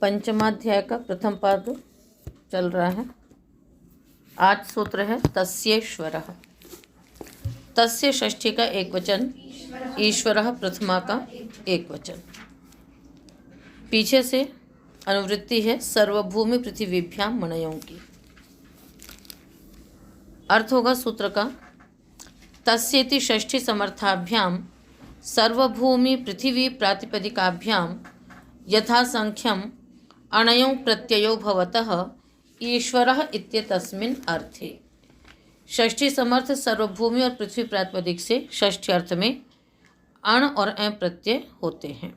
पंचमाध्याय का प्रथम पाद चल रहा है। आज सूत्र है तस्येश्वरः। तस्य षष्ठी का एक वचन, ईश्वरः प्रथमा का एक वचन। पीछे से अनुवृत्ति है सर्वभूमि पृथिवीभ्याम मणयों की। अर्थ होगा सूत्र का, तस्येति षष्ठी समर्थाभ्याम सर्वभूमि पृथिवी प्रातिपदिकाभ्याम यथा संख्यम अणयों प्रत्ययो भवतः ईश्वरः इत्येतस्मिन् अर्थे। षष्ठी समर्थ सर्वभूमि और पृथ्वी प्रातिपदिक से षष्ठी अर्थ में अण और अ प्रत्यय होते हैं।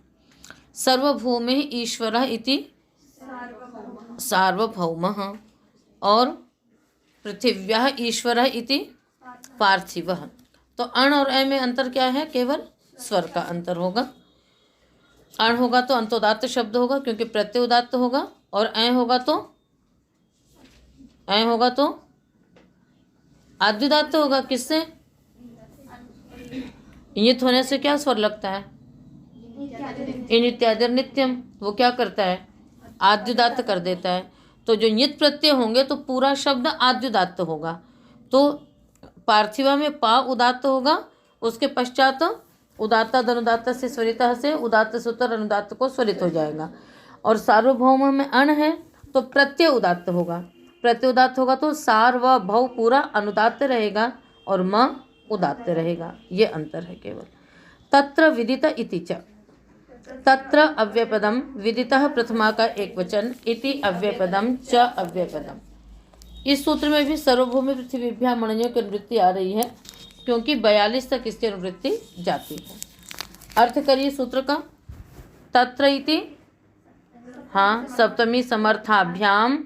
सर्वभूमि ईश्वरः इति सार्वभौमः और पृथिव्याः ईश्वरः इति पार्थिवः। तो अण और अ में अंतर क्या है? केवल स्वर का अंतर होगा। अण होगा तो अंतोदात्त शब्द होगा क्योंकि प्रत्यय उदात्त होगा, और अ होगा तो आद्युदात्त होगा। किससे? इनित होने से क्या स्वर लगता है? इन इत्यादि नित्यम। वो क्या करता है? आद्युदात्त कर देता है। तो जो नित प्रत्यय होंगे तो पूरा शब्द आद्युदात्त होगा। तो पार्थिवा में पा उदात्त होगा, उसके पश्चात उदात्त अनुदात्त से स्वरितः से उदात्त सूत्र अनुदात्त को स्वरित हो जाएगा। और सार्वभौम में अण है तो प्रत्यय उदात्त होगा। प्रत्यय उदात्त होगा तो सार्वभौ पूरा अनुदात्त रहेगा और म उदात्त रहेगा। ये अंतर है केवल। तत्र विदित इति च। तत्र अव्ययपदम, विदितः प्रथमा का एक वचन, इति अव्ययपदम, च अव्ययपदम। इस सूत्र में भी सर्वभूमि पृथ्वीभ्याम मणयों की अनुवृत्ति आ रही है क्योंकि 42 तक इसकी अनुवृत्ति जाती है। अर्थ करिए सूत्र का। तत्र इति, हाँ, सप्तमी समर्थाभ्याम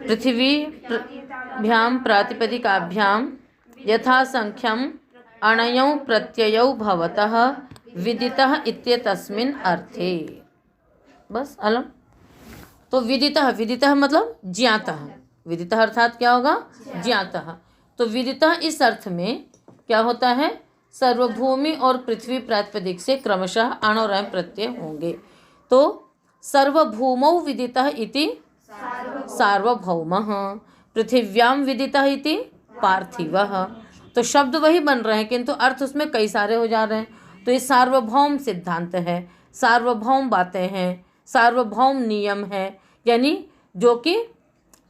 पृथिवीभ्याम प्रातिपदिकाभ्याम यथा संख्यम अणयों प्रत्ययौ भवतः विदितः इत्येतस्मिन् अर्थे। बस अलम। तो विदितः मतलब ज्ञातः। विदितः अर्थात क्या होगा? ज्ञातः। तो विदितः इस अर्थ में क्या होता है? सर्वभूमि और पृथ्वी प्रातिपदिक से क्रमशः अण और अं प्रत्यय होंगे। तो सर्वभूमौ विदितः इति सार्वभौमः, पृथिव्याम विदितः इति पार्थिवः। तो शब्द वही बन रहे हैं किंतु अर्थ उसमें कई सारे हो जा रहे हैं। तो ये सार्वभौम सिद्धांत है, सार्वभौम बातें हैं, सार्वभौम नियम है, यानी जो कि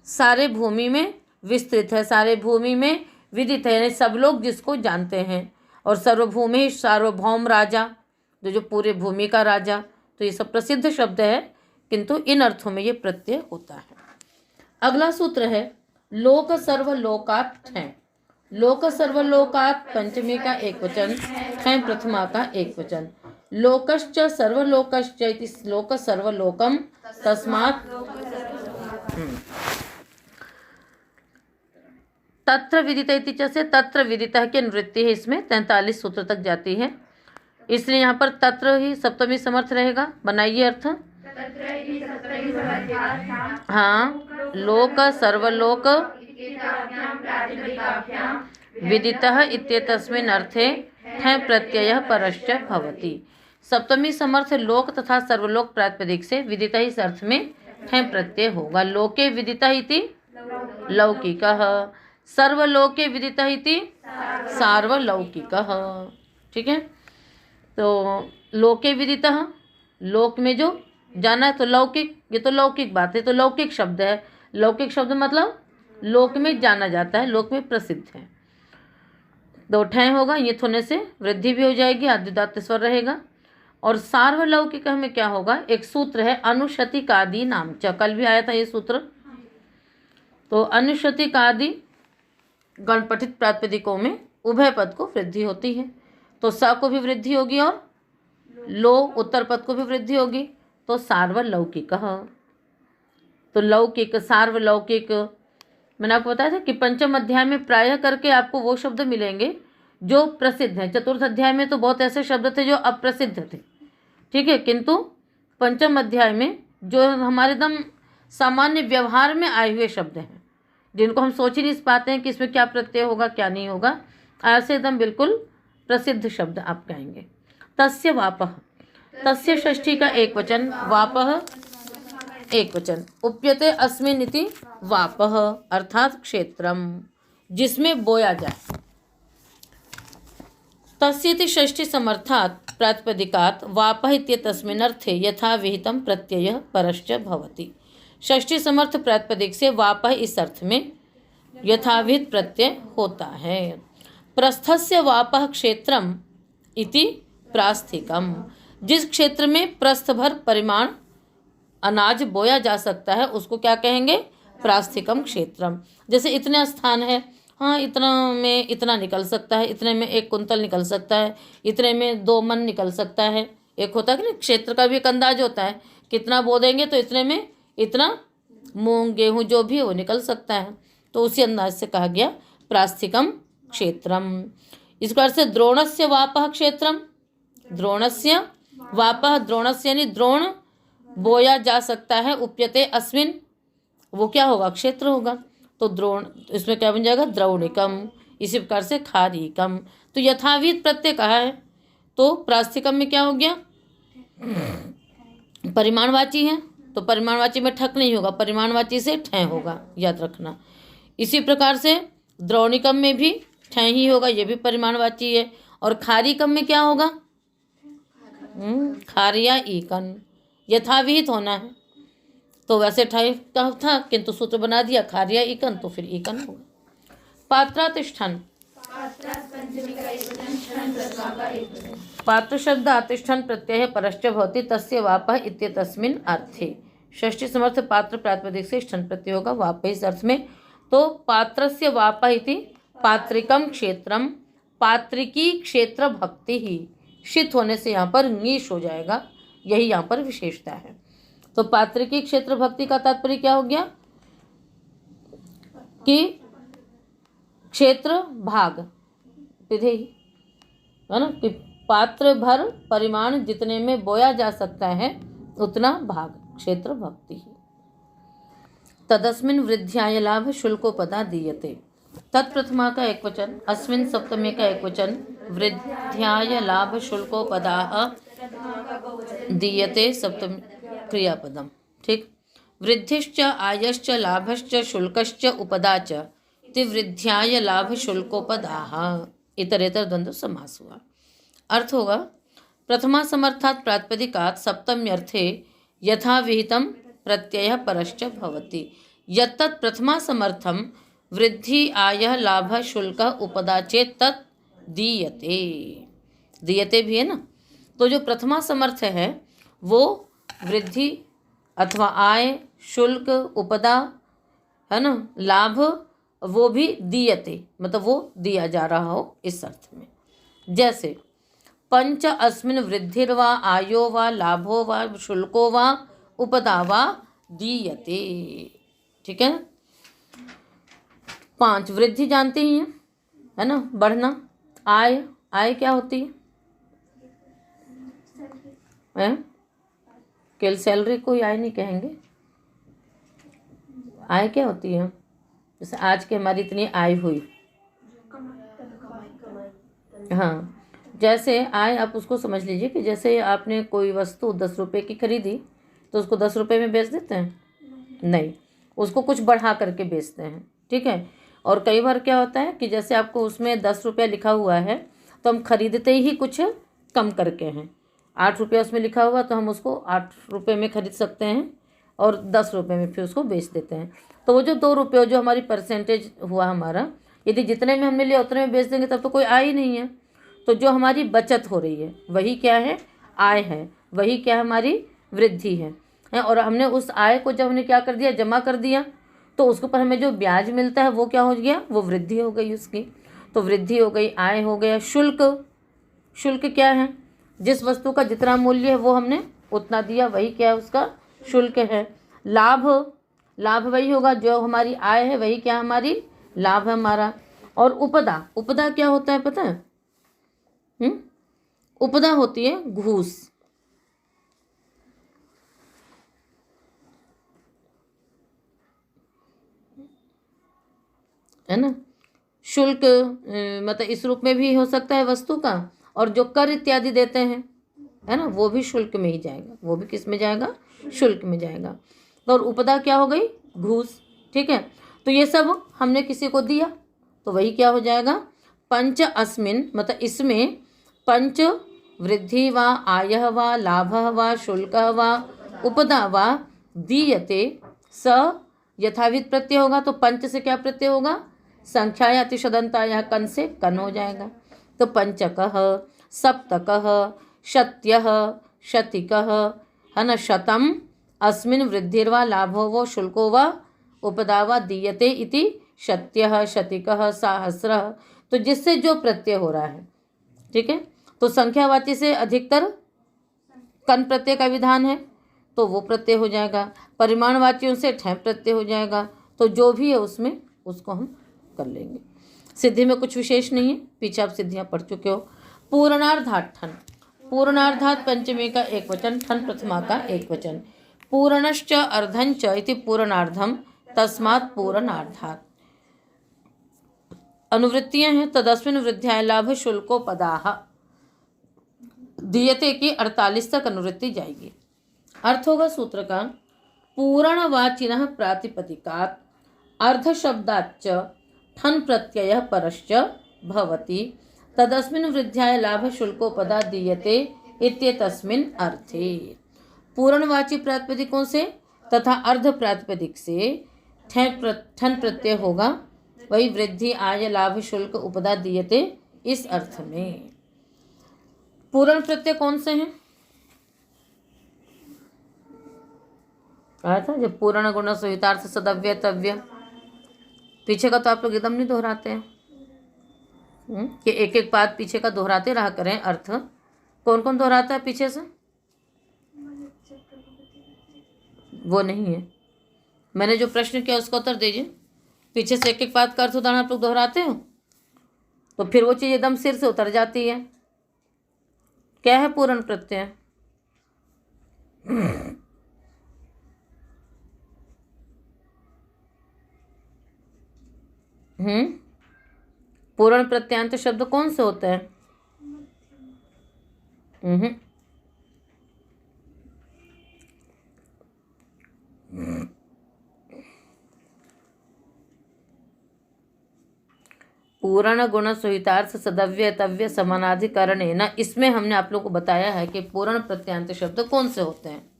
सारे भूमि में विस्तृत है, सारे भूमि में विदित है, यानी सब लोग जिसको जानते हैं। और सर्वभूमि सार्वभौम राजा, जो पूरे भूमि का राजा। तो ये सब प्रसिद्ध शब्द है किंतु इन अर्थों में ये प्रत्यय होता है। अगला सूत्र है लोक सर्वलोकात् है। लोक सर्वलोकात् पंचमी का एक वचन है, प्रथमा का एक वचन। लोकश्च सर्वलोकश्च इति लोक सर्वलोकम तस्मात्। तत्र विदित इति च से तत्र विदितः की अनुवृत्ति है। इसमें 43 सूत्र तक जाती है, इसलिए यहाँ पर तत्र ही सप्तमी समर्थ रहेगा। बनाइए अर्थ। हाँ, लोक सर्वलोक विदितः इत्येतस्मिन् अर्थे ठञ् प्रत्ययः परश्च भवति। सप्तमी समर्थ लोक तथा सर्वलोक प्रातिपदिक से विदितः इस अर्थ में ठञ् प्रत्यय होगा। लोके विदितः इति लौकिकः, सर्वलोके विदितः इति सार्वलौकिकः। ठीक है। तो लोके विदितः, लोक में जो जाना है, तो लौकिक, ये तो लौकिक बात है, तो लौकिक शब्द है। लौकिक शब्द मतलब लोक में जाना जाता है, लोक में प्रसिद्ध है। दो ठय होगा, ये होने से वृद्धि भी हो जाएगी, आद्युदात्त स्वर रहेगा। और सार्वलौकिक में क्या होगा? एक सूत्र है अनुशतिकादि नाम च। कल भी आया था ये सूत्र। तो अनुशतिकादि गणपठित प्रातिपदिकों में उभय पद को वृद्धि होती है, तो स को भी वृद्धि होगी और लो उत्तर पद को भी वृद्धि होगी, तो सार्वलौकिक। तो लौकिक, सार्वलौकिक, मैंने आपको बताया था कि पंचम अध्याय में प्रायः करके आपको वो शब्द मिलेंगे जो प्रसिद्ध हैं। चतुर्थ अध्याय में तो बहुत ऐसे शब्द थे जो अप्रसिद्ध थे, ठीक है, किंतु पंचम अध्याय में जो हमारे एकदम सामान्य व्यवहार में आए हुए शब्द हैं, जिनको हम सोच ही नहीं पाते हैं कि इसमें क्या प्रत्यय होगा क्या नहीं होगा, ऐसे एकदम बिल्कुल प्रसिद्ध शब्द आप कहेंगे। तस्य वापः, तस्य षष्ठी का एक वचन, वापः एक वचन, उप्यते अस्मिन् इति वापः अर्थात क्षेत्रम, जिसमें बोया जाए। तस्येति षष्ठी समर्थात् प्रातिपदिकात् वापः इत्येतस्मिन् अर्थे यथा विहितं प्रत्ययः परश्च भवति। षष्ठी समर्थ प्रातिपदिक से वापः इस अर्थ में यथाविहित प्रत्यय होता है। प्रस्थस्य वापः क्षेत्रम इति प्रास्थिकम, जिस क्षेत्र में प्रस्थ भर परिमाण अनाज बोया जा सकता है उसको क्या कहेंगे? प्रास्थिकम क्षेत्रम। जैसे इतने स्थान है, हाँ इतना में इतना निकल सकता है, इतने में 1 कुंतल निकल सकता है, इतने में 2 मन निकल सकता है। एक होता है कि नहीं, क्षेत्र का भी एक अंदाज होता है, कितना बो देंगे तो इतने में इतना मूंग गेहूँ जो भी है वो निकल सकता है। तो उसी अंदाज से कहा गया प्रास्थिकम क्षेत्रम। इस प्रकार से द्रोणस्य वापः क्षेत्रम, द्रोणस्य वापः, द्रोणस्य यानी द्रोण बोया जा सकता है, उप्यते अस्मिन, वो क्या होगा? क्षेत्र होगा। तो द्रोण, इसमें क्या बन जाएगा? द्रौणिकम। इसी प्रकार से खारीकम। तो यथाविहित प्रत्यय कहा है, तो प्रास्थिकम में क्या हो गया? परिमाणवाची है, तो परिमाणवाची में ठक नहीं होगा, परिमाणवाची से ठय होगा, याद रखना। इसी प्रकार से द्रौणिकम में भी ठय ही होगा, ये भी परिमाणवाची है। और खारीकम में क्या होगा? खारिया ईकन, यथाविहित होना है। तो वैसे ठय का था किंतु सूत्र बना दिया खारिया ईकन, तो फिर ईकन होगा। पात्रातिष्ठन, पात्र शब्द आतिष्ठन प्रत्यय परश्च भवति तस्य वापः इत्येतस्मिन् अर्थे। षष्ठी समर्थ पात्र प्रातिपदिक से ठन प्रत्यय होगा वापः इस अर्थ में। तो पात्रस्य वापः इति पात्रिकम क्षेत्रम, पात्रिकी क्षेत्र भक्ति ही, षित होने से यहाँ पर ङीश हो जाएगा, यही यहाँ पर विशेषता है। तो पात्रिकी क्षेत्र भक्ति का तात्पर्य क्या हो गया? कि क्षेत्र भाग विधेयी है ना, कि पात्र भर परिमाण जितने में बोया जा सकता है उतना भाग, क्षेत्र भक्ति ही। तदस्मिन् वृद्ध्याय लाभ शुल्कोपदा दीयते, तत्प्रथमा का एक वचन, अस्मिन् सप्तमी का एक वचन, वृद्ध्याय लाभ शुल्कोपदाः दीयते सप्तमी क्रियापदम, ठीक। वृद्धिश्च आयश्च लाभश्च शुल्कश्च उपदा च वृद्ध्याय लाभ शुल्कोपदाः, इतरेतर द्वंद्व समास हुआ। अर्थ होगा प्रथमा समर्थात् प्रातिपदिकात् सप्तम्यर्थे यथा विहितं प्रत्ययः परश्च भवति, यत्तत् प्रथमा समर्थम वृद्धि आयः लाभ शुल्क उपदा चेत तत् दीयते, दीयते भी है ना। तो जो प्रथमा समर्थ है वो वृद्धि अथवा आय, शुल्क, उपदा है ना, लाभ, वो भी दीयते, मतलब वो दिया जा रहा हो इस अर्थ में। जैसे पंच अस्मिन् वृद्धिर्वा आयो वा लाभो वा शुल्को वा उपदा वा दीयते, ठीक है। 5 वृद्धि जानते ही हैं, है ना, बढ़ना। आय, आय क्या होती है? केवल सैलरी को ही आय नहीं कहेंगे। आय क्या होती है? जैसे आज की हमारी इतनी आय हुई, हाँ, जैसे आय आप उसको समझ लीजिए कि जैसे आपने कोई वस्तु 10 रुपये की खरीदी तो उसको 10 रुपये में बेच देते हैं? नहीं, उसको कुछ बढ़ा करके बेचते हैं, ठीक है। और कई बार क्या होता है कि जैसे आपको उसमें 10 रुपया लिखा हुआ है तो हम खरीदते ही कुछ कम करके हैं। 8 रुपया उसमें लिखा हुआ तो हम उसको 8 रुपये में खरीद सकते हैं और 10 रुपये में फिर उसको बेच देते हैं। तो वो जो 2 रुपये जो हमारी परसेंटेज हुआ हमारा, यदि जितने में हमने लिया उतने में बेच देंगे तब तो कोई आय ही नहीं है। तो जो हमारी बचत हो रही है वही क्या है? आय है। वही क्या है? हमारी वृद्धि है। और हमने उस आय को जब हमने क्या कर दिया, जमा कर दिया, तो उसके ऊपर हमें जो ब्याज मिलता है वो क्या हो गया? वो वृद्धि हो गई उसकी। तो वृद्धि हो गई, आय हो गया। शुल्क, शुल्क क्या है? जिस वस्तु का जितना मूल्य है वो हमने उतना दिया, वही क्या है? उसका शुल्क है। लाभ, लाभ वही होगा जो हमारी आय है, वही क्या हमारी लाभ है हमारा। और उपदा, उपदा क्या होता है पता है? उपदा होती है घूस, है ना। शुल्क मतलब इस रूप में भी हो सकता है वस्तु का, और जो कर इत्यादि देते हैं है ना, वो भी शुल्क में ही जाएगा, वो भी किस में जाएगा, शुल्क में जाएगा। तो और उपदा क्या हो गई, घूस। ठीक है, तो ये सब हमने किसी को दिया तो वही क्या हो जाएगा, पंच अस्मिन, मतलब इसमें पंच वृद्धि व आयः व लाभः व शुल्कः व उपदा व दीयते स यथाविध प्रत्यय होगा। तो पंच से क्या प्रत्यय होगा, संख्या या अतिशदंता या कन से कन हो जाएगा। तो पंचकः, सप्तकः, शत्यः, शतिकः, है ना, शतम अस्मिन् वृद्धिर्वा लाभो व शुल्को व उपदा व दीयते इति शत्यः, शतिकः, सहस्रः। तो जिससे जो प्रत्यय हो रहा है, ठीक है, तो संख्यावाची से अधिकतर कन प्रत्यय का विधान है तो वो प्रत्यय हो जाएगा, परिमाणवाचियों से ठय प्रत्यय हो जाएगा। तो जो भी है उसमें उसको हम कर लेंगे। सिद्धि में कुछ विशेष नहीं है, पीछे आप सिद्धियां पढ़ चुके हो। पूर्णार्धात ठन, पूर्णार्धात पंचमी का एक वचन, ठन प्रथमा का एक वचन। पूर्णश्च अर्धंच इति पूर्णार्धम तस्मात् पूर्णार्धात। अनुवृत्तियां हैं, तदस्मिन् वृद्ध्याय लाभ शुल्कोपदाः दीयते की 48 तक अनुवृत्ति जाएगी। अर्थ होगा सूत्र का, पूर्णवाचिनः प्रातिपदिकात् अर्ध शब्दाच्च ठन प्रत्ययः परश्च भवति तदस्मिन् वृद्ध्याय लाभ शुल्कोपदा दीयते इत्येतस्मिन् अर्थे। पूर्णवाची प्रातिपदिकों से तथा अर्ध प्रातिपदिक से ठन प्रत्यय होगा, वही वृद्धि आय लाभ शुल्क उपदा दीयते इस अर्थ में। पूर्ण प्रत्यय कौन से हैं, आया था जब पूर्ण गुण सुहितार्थ सदव्य तव्य। पीछे का तो आप लोग एकदम नहीं दोहराते हैं कि एक एक बात पीछे का दोहराते रहा करें। अर्थ कौन कौन दोहराता है पीछे से, वो नहीं है। मैंने जो प्रश्न किया उसका उत्तर दीजिए। पीछे से एक एक बात का अर्थ उदाहरण आप लोग दोहराते हो तो फिर वो चीज़ एकदम सिर से उतर जाती है। क्या है पूर्ण प्रत्यय, पूर्ण प्रत्यांत शब्द कौन से होते हैं, पूर्ण गुण सुहितार्थ सदव्य तव्य समानाधिकरण है ना, इसमें हमने आप लोग को बताया है कि पूर्ण प्रत्यांत शब्द कौन से होते हैं।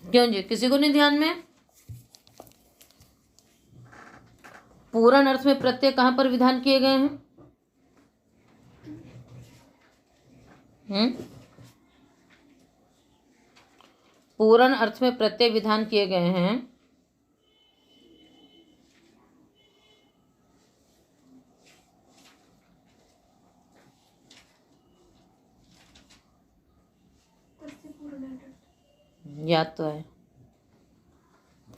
क्यों जी, किसी को नहीं ध्यान में? पूर्ण अर्थ में प्रत्यय कहां पर विधान किए गए हैं, पूर्ण अर्थ में प्रत्यय विधान किए गए हैं याद तो है।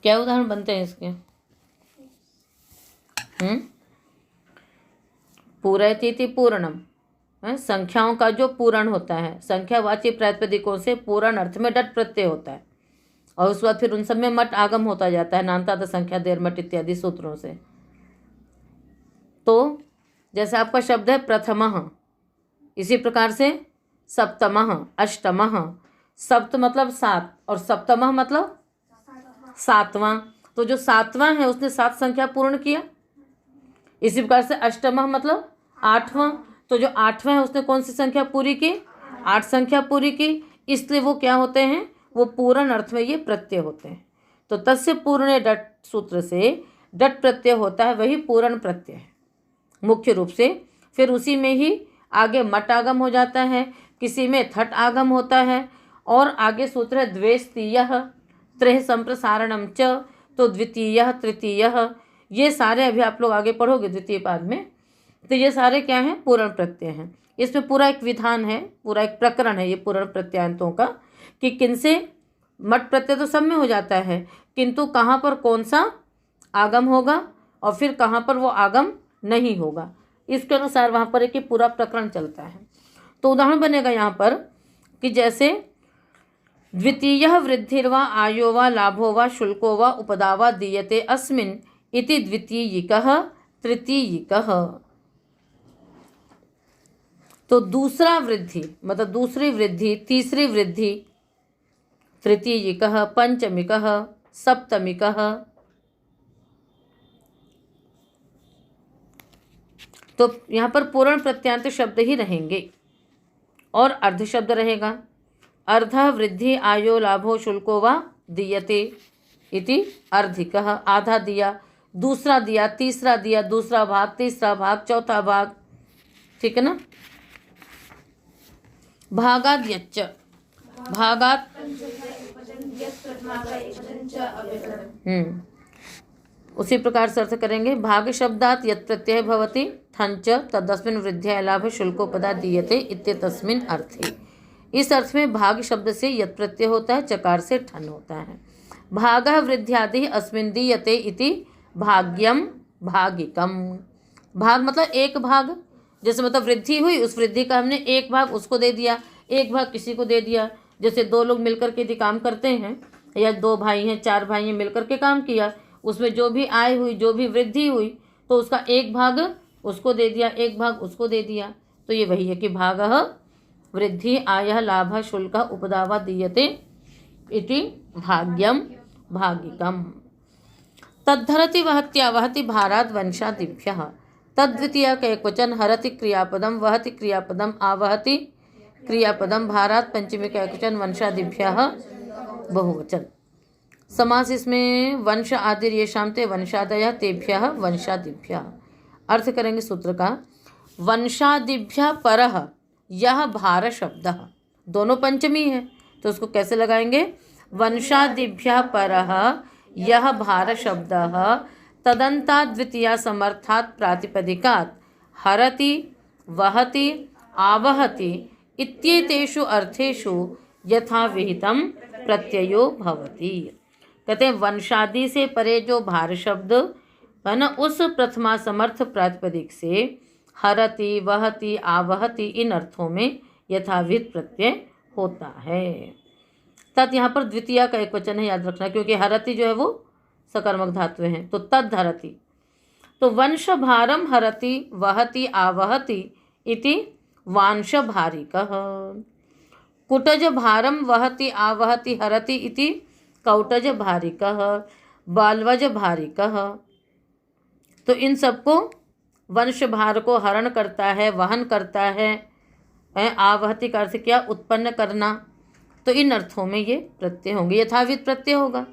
क्या उदाहरण बनते हैं इसके, पूरयति पूर्णम, संख्याओं का जो पूर्ण होता है, संख्यावाची प्रातिपदिकों से पूर्ण अर्थ में डट प्रत्यय होता है और उसके बाद फिर उन सब में मट आगम होता जाता है, नानता तो संख्या देर मट इत्यादि सूत्रों से। तो जैसे आपका शब्द है प्रथमः, इसी प्रकार से सप्तमः, अष्टमः, सप्त मतलब सात और सप्तमः मतलब सातवां। तो जो सातवां है उसने सात संख्या पूर्ण किया। इसी प्रकार से अष्टमः मतलब आठवां, तो जो आठवां है उसने कौन सी संख्या पूरी की, 8 संख्या पूरी की। इसलिए वो क्या होते हैं, वो पूर्ण अर्थ में ये प्रत्यय होते हैं। तो तस्य पूर्ण डट सूत्र से डट प्रत्यय होता है, वही पूर्ण प्रत्यय है मुख्य रूप से। फिर उसी में ही आगे मट आगम हो जाता है, किसी में थट आगम होता है और आगे सूत्र है द्वेस्तीयः त्रय संप्रसारणम च, तो द्वितीयः तृतीयः, ये सारे अभी आप लोग आगे पढ़ोगे द्वितीय पाद में। तो ये सारे क्या हैं, पूर्ण प्रत्यय हैं। इसमें पूरा एक विधान है, पूरा एक प्रकरण है ये पूर्ण प्रत्यांतों का, कि किनसे मट प्रत्यय तो सब में हो जाता है, किंतु कहाँ पर कौन सा आगम होगा और फिर कहाँ पर वो आगम नहीं होगा, इसके अनुसार वहाँ पर एक पूरा प्रकरण चलता है। तो उदाहरण बनेगा यहाँ पर कि जैसे द्वितीयः वृद्धिर्वा आयो वा लाभो वा शुल्को वा उपदा वा दीयते अस्मिन् इति द्वितीयिकः तृतीयिकः। तो दूसरा वृद्धि मतलब दूसरी वृद्धि, तीसरी वृद्धि, तृतीयिकः, पंचमिकः, सप्तमिकः। तो यहाँ पर पूर्ण प्रत्यांत शब्द ही रहेंगे और अर्ध शब्द रहेगा। अर्ध वृद्धि आयो लाभो शुल्को वा दीयते इति अर्धिकः। आधा दिया, दूसरा दिया, तीसरा दिया, दूसरा भाग, तीसरा भाग, चौथा भाग, ठीक है ना। भागाद यच्च, भागात उसी प्रकार से अर्थ करेंगे। भाग शब्दात यत् प्रत्यय भवति ठंच तदस्मिन् वृद्ध्या लाभ शुल्कोपदा दीयते इत्येतस्मिन् अर्थे। इस अर्थ में भाग शब्द से यत् प्रत्यय होता है, चकार से ठन होता है। भागः वृद्ध्यादि अस्मिन् दीयते इति भाग्यम भागिकम। भाग मतलब एक भाग, जैसे मतलब वृद्धि हुई, उस वृद्धि का हमने एक भाग उसको दे दिया, एक भाग किसी को दे दिया। जैसे दो लोग मिलकर के यदि काम करते हैं या दो भाई हैं, चार भाई हैं, मिलकर के काम किया, उसमें जो भी आय हुई, जो भी वृद्धि हुई, तो उसका एक भाग उसको दे दिया, एक भाग उसको दे दिया। तो ये वही है कि भागः वृद्धि आयः लाभः शुल्कः उपदा वा दीयते इति भाग्यम भागिकम। तद्धरति वहत्या वहति भाराद् वंशादिभ्यः। तद्वितीय कैकवचन हरति क्रियापदम, वहति क्रियापदम, आवहति क्रियापदम, भारात् पंचमी कैकवचन, वंशादिभ्यः बहुवचन। समास इसमें वंश आदि येषां ते वंशादयः तेभ्यः वंशादिभ्यः। अर्थ करेंगे सूत्र का। वंशादिभ्यः परः यह भार शब्द, दोनों पंचमी है तो उसको कैसे लगाएंगे। वंशादिभ्यः परः यह भार शब्द तदंता द्वितीया समर्थात् प्रातिपदिकात् हरति वहति आवहति इत्येतेषु अर्थेषु यथा विहितं प्रत्ययो भवति। कहते हैं वंशादि से परे जो भार शब्द है ना, उस प्रथमा समर्थ प्रातिपदिक से हरति वहति आवहति इन अर्थों में यथाविध प्रत्यय होता है। तत् यहाँ पर द्वितीया का एक वचन है, याद रखना, क्योंकि हरति जो है वो सकर्मक धातु है। तो तद हरति, तो वंश भारम हरति वहति आवहति इति वांश भारिकः। कुटज भारम वहति आवहति हरति इति कौटज भारिकः, बालवज भारिकः। तो इन सबको वंश भार को हरण करता है, वहन करता है। आवहति का अर्थ क्या, उत्पन्न करना। तो इन अर्थों में ये प्रत्यय होंगे, यथाविध प्रत्यय होगा।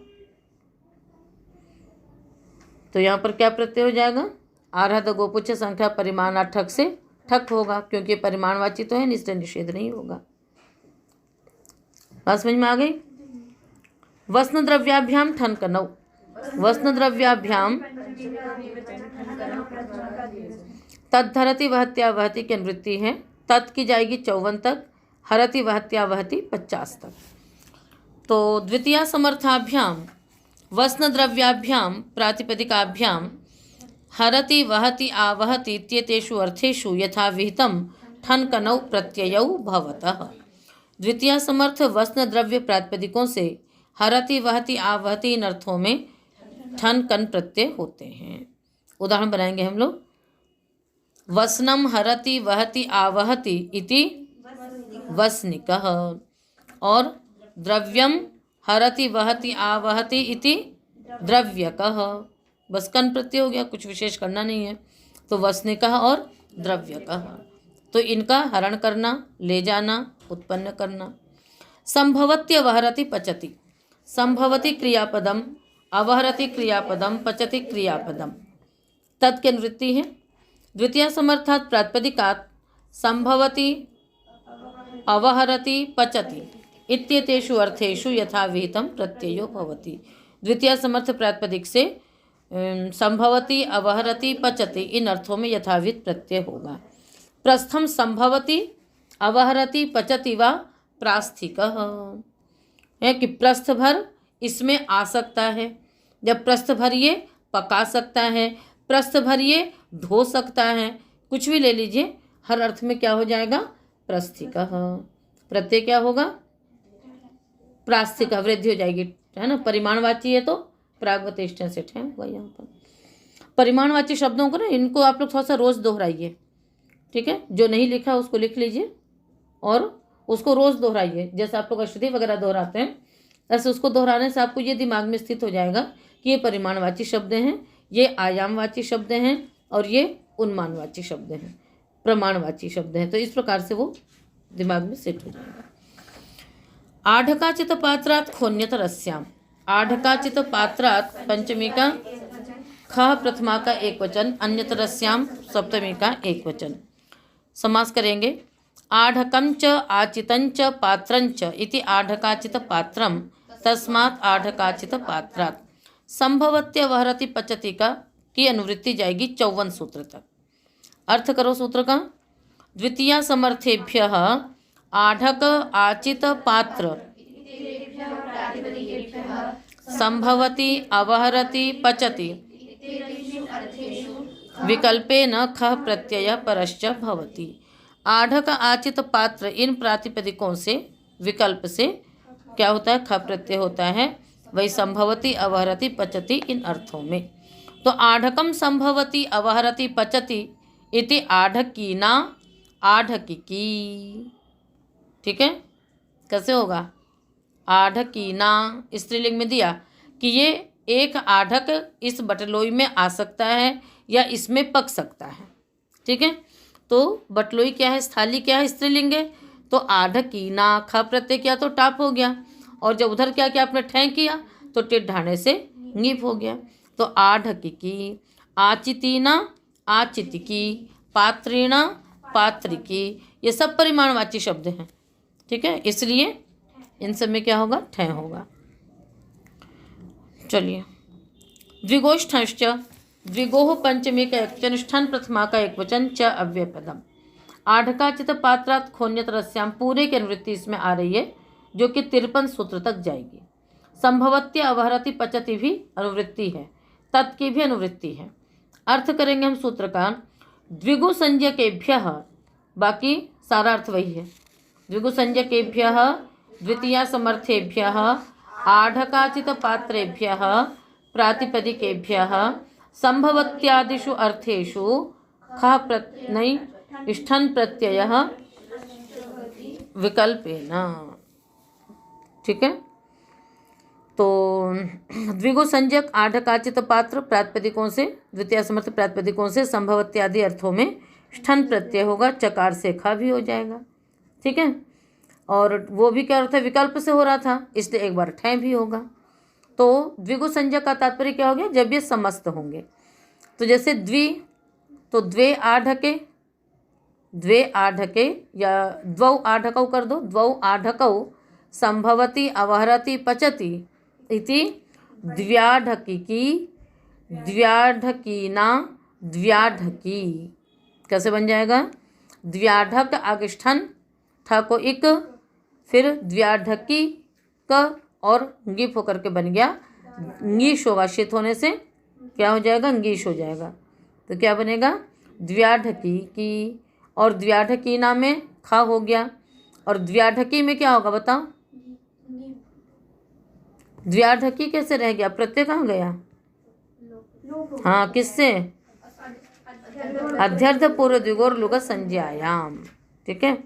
तो यहाँ पर क्या प्रत्यय हो जाएगा, आरहत गोपुच्छ संख्या परिमाण ठक से ठक होगा, क्योंकि परिमाणवाची तो है, निश्चय निषेध नहीं होगा। बात समझ में आ गई। वस्न द्रव्याभ्याम ठन कनौ, वस्न द्रव्याभ्याम तद्धरति वहत्या वहति की अनुवृत्ति है। तत् की जाएगी 54 तक, हरति वहत्या वहति 50 तक। तो द्वितीया समर्थाभ्याम वस्न द्रव्याभ्याम प्रातिपदिकाभ्याम हरति वहति आवहति इत्येतेषु अर्थेषु यथा विहितं ठन कनौ प्रत्ययौ भवतः। द्वितीया समर्थ वस्न द्रव्य प्रातिपदिकों से हरति वहति आवहति इन अर्थों में ठन कन प्रत्यय होते हैं। उदाहरण बनाएंगे हम लोग। वस्नम हरति वहति आवहति इति वस्निकः, और द्रव्यम हरति वहति आवहति इति द्रव्यकः। बस कन प्रत्यय हो गया, कुछ विशेष करना नहीं है। तो वस्निकः और द्रव्यकः, तो इनका हरण करना, ले जाना, उत्पन्न करना। संभवति अवहरति पचति, संभवति क्रियापदम, अवहरति क्रियापदम, पचति क्रियापदम। तत् की अनुवृत्ति है। द्वितीय समर्थात् प्रातिपदिकात् संभवति अवहरति पचति इत्येतेषु अर्थेषु यथा विहितं प्रत्ययो भवति। द्वितीय समर्थ प्रातिपदिक से संभवति अवहरति पचति इन अर्थों में यथाविध प्रत्यय होगा। प्रस्थम संभवति अवहरति पचति व प्रास्थिकः, है कि प्रस्थ भर इसमें आ सकता है। जब प्रस्थ भर ये पका सकता है, प्रस्थ भर ये धो सकता है, कुछ भी ले लीजिए, हर अर्थ में क्या हो जाएगा, प्रस्थिकः। प्रत्यय क्या होगा, प्रास्थिक, वृद्धि हो जाएगी, है ना। परिमाणवाची है तो प्रागवतेष्ठ सेठ है हुआ। यहाँ पर परिमाणवाची शब्दों को ना, इनको आप लोग थोड़ा सा रोज दोहराइए, ठीक है, जो नहीं लिखा उसको लिख लीजिए और उसको रोज़ दोहराइए। जैसे आप लोग अष्टधी वगैरह दोहराते हैं, ऐसे उसको दोहराने से आपको ये दिमाग में स्थित हो जाएगा कि ये परिमाणवाची शब्द हैं, ये आयामवाची शब्द हैं और ये उन्मानवाची शब्द हैं, प्रमाणवाची शब्द हैं। तो इस प्रकार से वो दिमाग में सेट हो जाएगा। आढ़काचित पात्रात् खोन्यत रस्याम। आढ़काचित पात्रात् पंचमी का ख प्रथमा का एक वचन, अन्यत रस्याम सप्तमी का एक वचन। समास करेंगे। आढ़कंच आचितंच पात्रंच इति आढ़काचित पात्रम तस्मात् आढ़काचित पात्रात्। संभवत्य वहरति पचति का की अनुवृत्ति जाएगी 54 सूत्र तक। अर्थ करो सूत्र का। द्वितीया समर्थेभ्यः आढ़क आचित पात्र संभवति अवहरति पचति विकल्पेन खः प्रत्यय परश्च भवति। आढ़क आचित पात्र इन प्रातिपदिकों से विकल्प से क्या होता है, ख प्रत्यय होता है। वही संभवति अवहरति पचति इन अर्थों में। तो आढ़कम संभवति अवहरति पचति इति आढ़कीना आढ़किकी। ठीक है, कैसे होगा? आढ़कीना स्त्रीलिंग में दिया कि ये एक आढ़क इस बटलोई में आ सकता है या इसमें पक सकता है। ठीक है, तो बटलोई क्या है, स्थाली क्या है, स्त्रीलिंग है। तो आढ़कीना ख प्रत्यय किया तो टाप हो गया, और जब उधर क्या किया आपने ठैं किया तो टिट ढाने से ङीप हो गया। तो आढ़किकी, आचितीना आचितिकी, पात्रीणा पात्रिकी, ये सब परिमाणवाची शब्द हैं। ठीक है, इसलिए इन सब में क्या होगा, ठैं होगा। चलिए, द्विगोष्ठश्च, द्विगोह पंचमी का एक वचन, ष्ठन प्रथमा का एक वचन, च अव्यय पदम। आढ़काचित पात्रात् खोन्यत रस्याम पूरे की अनुवृत्ति इसमें आ रही है, जो कि 53 सूत्र तक जाएगी। संभवत्य अवहरति पचति भी अनुवृत्ति है, तत् की भी अनुवृत्ति है। अर्थ करेंगे हम सूत्र का। द्विगु संज्ञकेभ्यः, बाकी सारा अर्थ वही है। द्विगु संज्ञकेभ्यः द्वितीया समर्थेभ्यः आढ़काचित पात्रेभ्यः प्रातिपदिकेभ्यः संभवत्यादिषु अर्थेषु खः नहीं ष्ठन् प्रत्ययः विकल्पेन। ठीक है, तो द्विगु संज्ञक आढ़काचित पात्र प्रातिपदिकों से, द्वितीय समर्थ प्रातिपदिकों से संभवत्यादि अर्थों में ष्ठन प्रत्यय होगा, चकार से खा भी हो जाएगा। ठीक है, और वो भी क्या होता है, विकल्प से हो रहा था, इसलिए एक बार ठैं भी होगा। तो द्विगु संज्ञक का तात्पर्य क्या हो गया, जब ये समस्त होंगे। तो जैसे द्वि, तो द्वे आढ़के, द्वे आढ़के या द्वौ आढ़कौ कर दो, द्वौ आढ़कौ संभवति अवहरति पचति इति द्व्याढ़किकी, द्व्याढ़कीना द्व्याढ़की। कैसे बन जाएगा? द्व्याढ़क आगिष्ठन, ठ को इक, फिर द्व्याढ़की क और ङीप होकर के बन गया ङीश होगा, शीत होने से क्या हो जाएगा, ङीश हो जाएगा। तो क्या बनेगा, द्व्याढ़की की, और द्व्याढ़कीना में खा हो गया, और द्व्याढ़की में क्या होगा बताओ? द्व्याढ़की कैसे रह गया, प्रत्यय कहाँ गया? हाँ, किससे? अध्यर्थ पूर्व द्विगोर लुग संज्ञायाम। ठीक है,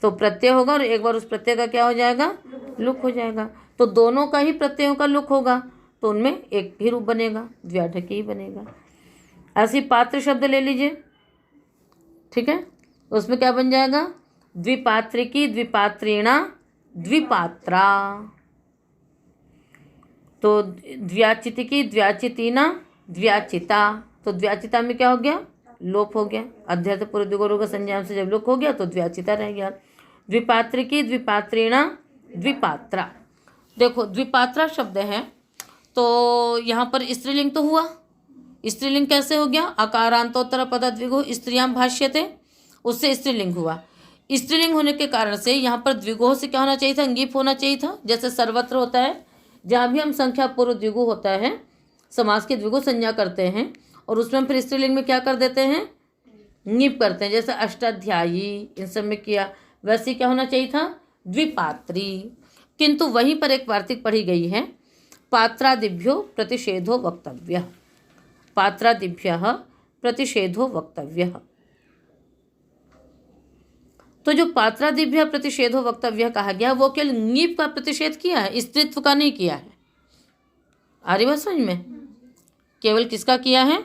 तो प्रत्यय होगा और एक बार उस प्रत्यय का क्या हो जाएगा, लुक हो जाएगा। तो दोनों का ही प्रत्ययों का लुक होगा, तो उनमें एक ही रूप बनेगा, द्व्याढ़की ही बनेगा। ऐसी पात्र शब्द ले लीजिए। ठीक है, उसमें क्या बन जाएगा, द्विपात्रिकी द्विपात्रीणा द्विपात्रा। तो द्व्याचितिकी द्व्याचितीना द्व्याचिता, तो द्व्याचिता में क्या हो गया, लोप हो गया। अध्यर्थ पूर्व द्विगोर लुग संज्ञा से जब लोप हो गया तो द्व्याचिता रह गया। द्विपात्रिकी द्विपात्रीणा द्विपात्रा। देखो, द्विपात्रा शब्द है तो यहाँ पर स्त्रीलिंग तो हुआ। स्त्रीलिंग कैसे हो गया, अकारांतोत्तर पद द्विगु स्त्रियां भाष्यते, उससे स्त्रीलिंग हुआ। स्त्रीलिंग होने के कारण से यहाँ पर द्विगुह से क्या होना चाहिए था, ङीप होना चाहिए था। जैसे सर्वत्र होता है, जहाँ भी हम संख्या पूर्व द्विगु होता है, समास की द्विगु संज्ञा करते हैं और उसमें फिर स्त्रीलिंग में क्या कर देते हैं, ङीप करते हैं। जैसे अष्टाध्यायी, इन सब में किया, वैसे क्या होना चाहिए था, द्विपात्री। किंतु वहीं पर एक वार्तिक पढ़ी गई है, पात्रादिभ्यो प्रतिषेधो वक्तव्य, पात्रादिभ्यः प्रतिषेधो वक्तव्य। तो जो पात्रादिभ्य प्रतिषेधो वक्तव्य कहा गया वो केवल ङीप का प्रतिषेध किया है, स्त्रीत्व का नहीं किया है। आ रही बात समझ में? केवल किसका किया है?